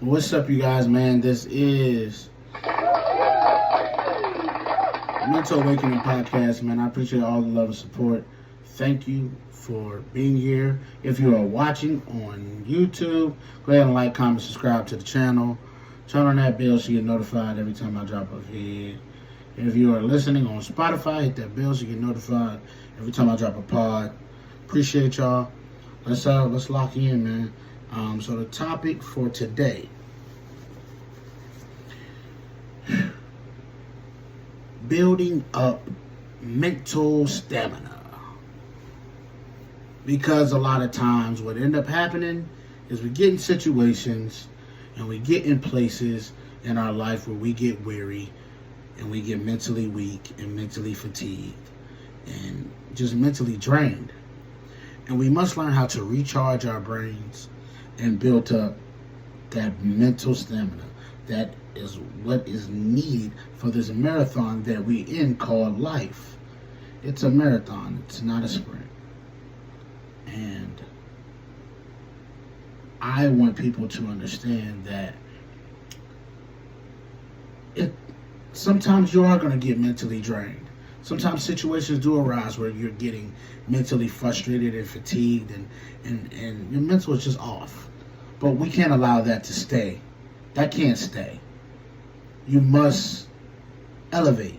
What's up, you guys, man? This is Mental Awakening Podcast, man. I appreciate all the love and support. Thank you for being here. If you are watching on YouTube, go ahead and like, comment, subscribe to the channel. Turn on that bell so you get notified every time I drop a video. If you are listening on Spotify, hit that bell so you get notified every time I drop a pod. Appreciate y'all. Let's lock in, man. So the topic for today: building up mental stamina. Because a lot of times what end up happening is we get in situations and we get in places in our life where we get weary and we get mentally weak and mentally fatigued and just mentally drained. And we must learn how to recharge our brains and build up that mental stamina. That is what is needed for this marathon that we in called life. It's a marathon, it's not a sprint. And I want people to understand that sometimes you are going to get mentally drained. Sometimes situations do arise where you're getting mentally frustrated and fatigued and your mental is just off. But we can't allow that to stay. That can't stay. You must elevate.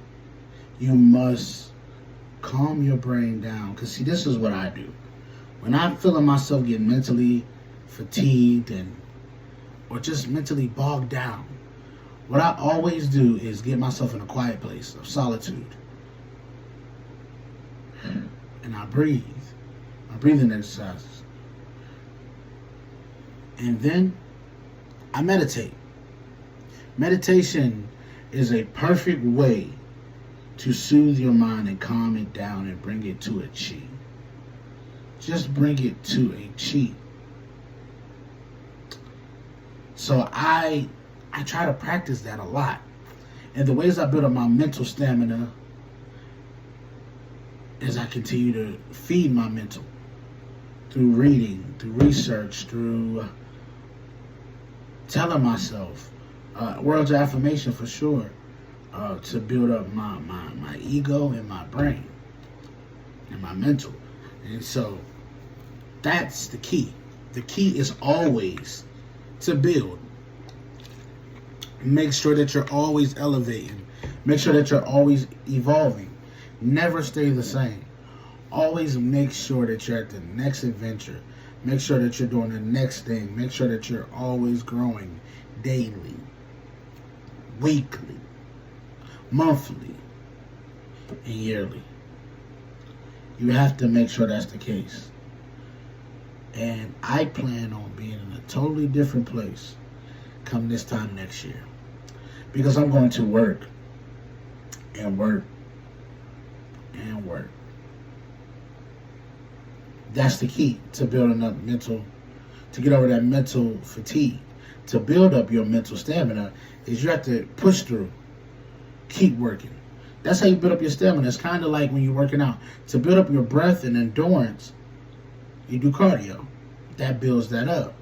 You must calm your brain down. Because see, this is what I do. When I'm feeling myself getting mentally fatigued or just mentally bogged down, what I always do is get myself in a quiet place of solitude. And I breathe. My breathing exercises. And then I meditate. Meditation is a perfect way to soothe your mind and calm it down and bring it to a chi. Just bring it to a chi. So I try to practice that a lot. And the ways I build up my mental stamina is I continue to feed my mental through reading, through research, through telling myself words of affirmation for sure, to build up my ego and my brain and my mental. And so that's the key. The key is always to build. Make sure that you're always elevating. Make sure that you're always evolving. Never stay the same. Always make sure that you're at the next adventure. Make sure that you're doing the next thing. Make sure that you're always growing daily, weekly, monthly, and yearly. You have to make sure that's the case. And I plan on being in a totally different place come this time next year. Because I'm going to work and work and work. That's the key to building up to get over that mental fatigue. To build up your mental stamina is you have to push through. Keep working. That's how you build up your stamina. It's kind of like when you're working out. To build up your breath and endurance, you do cardio. That builds that up.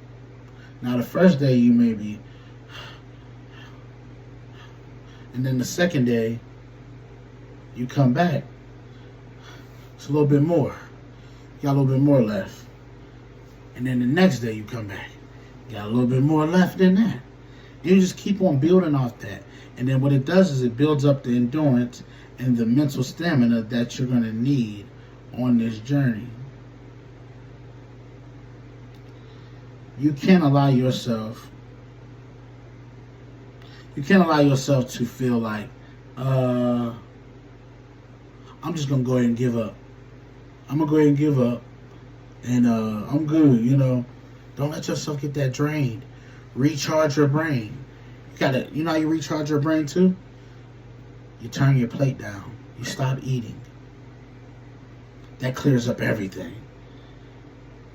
Now the first day you may be, and then the second day you come back, it's a little bit more. You got a little bit more left. And then the next day you come back, you got a little bit more left than that. And you just keep on building off that. And then what it does is it builds up the endurance and the mental stamina that you're going to need on this journey. You can't allow yourself to feel like, I'm just going to go ahead and give up. I'm going to go ahead and give up. And I'm good, Don't let yourself get that drained. Recharge your brain. You know how you recharge your brain too? You turn your plate down. You stop eating. That clears up everything.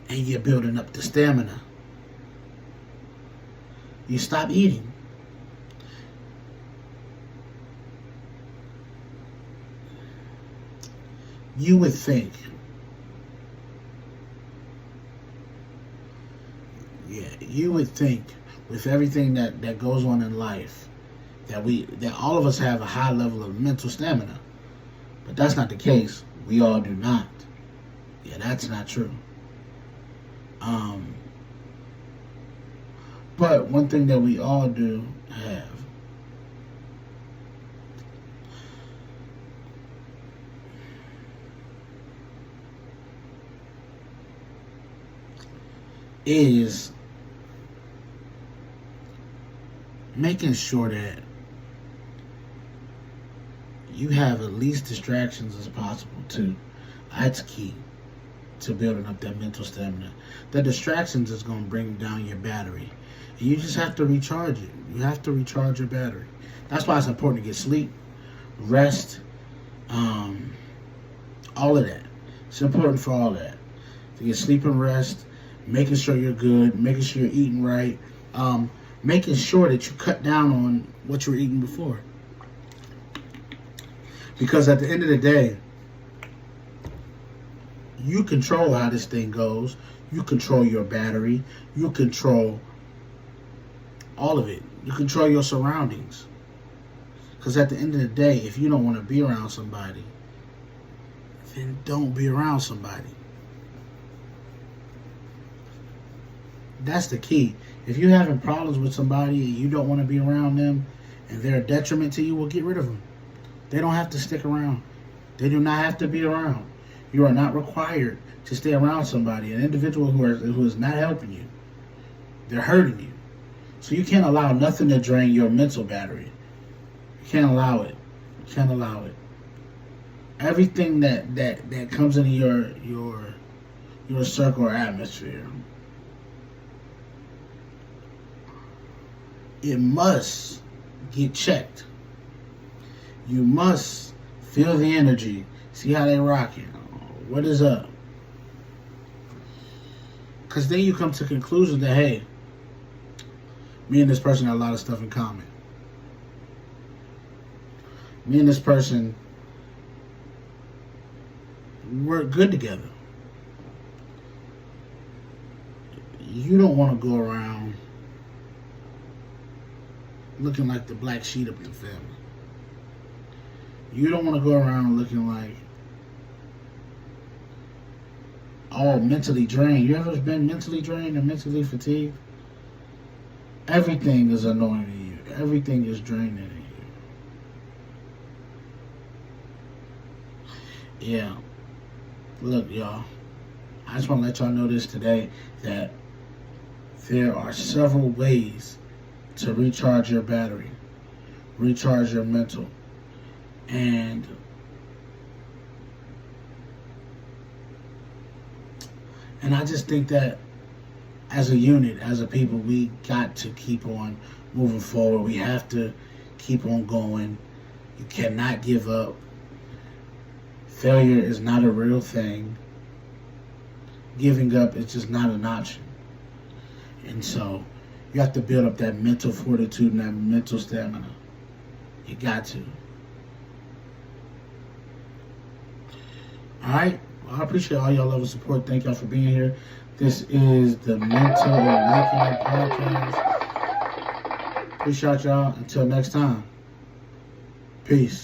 And you're building up the stamina. You stop eating. You would think, you would think with everything that goes on in life, that all of us have a high level of mental stamina. But that's not the case. We all do not. Yeah, that's not true. But one thing that we all do have is making sure that you have at least distractions as possible too. That's key to building up that mental stamina. The distractions is going to bring down your battery. And you just have to recharge it. You have to recharge your battery. That's why it's important to get sleep, rest, all of that. It's important for all that. To get sleep and rest, making sure you're good, making sure you're eating right, making sure that you cut down on what you were eating before. Because at the end of the day, you control how this thing goes. You control your battery. You control all of it. You control your surroundings. Because at the end of the day, if you don't want to be around somebody, then don't be around somebody. That's the key. If you're having problems with somebody and you don't want to be around them and they're a detriment to you, well, get rid of them. They don't have to stick around. They do not have to be around. You are not required to stay around somebody, an individual who is not helping you. They're hurting you. So you can't allow nothing to drain your mental battery. You can't allow it. You can't allow it. Everything that comes into your circle or atmosphere, it must get checked. You must feel the energy. See how they rocking. What is up? Because then you come to the conclusion that, hey, me and this person have a lot of stuff in common. Me and this person work good together. You don't want to go around looking like the black sheep of your family. You don't want to go around looking like all mentally drained. You ever been mentally drained or mentally fatigued? Everything is annoying to you. Everything is draining to you. Yeah. Look, y'all. I just want to let y'all know this today, that there are several ways to recharge your battery, recharge your mental. And I just think that as a unit, as a people, we got to keep on moving forward. We have to keep on going. You cannot give up. Failure is not a real thing. Giving up is just not an option. And so you have to build up that mental fortitude and that mental stamina. You got to. All right. Well, I appreciate all y'all love and support. Thank y'all for being here. This is the Mental Awakening Podcast. Appreciate y'all. Until next time. Peace.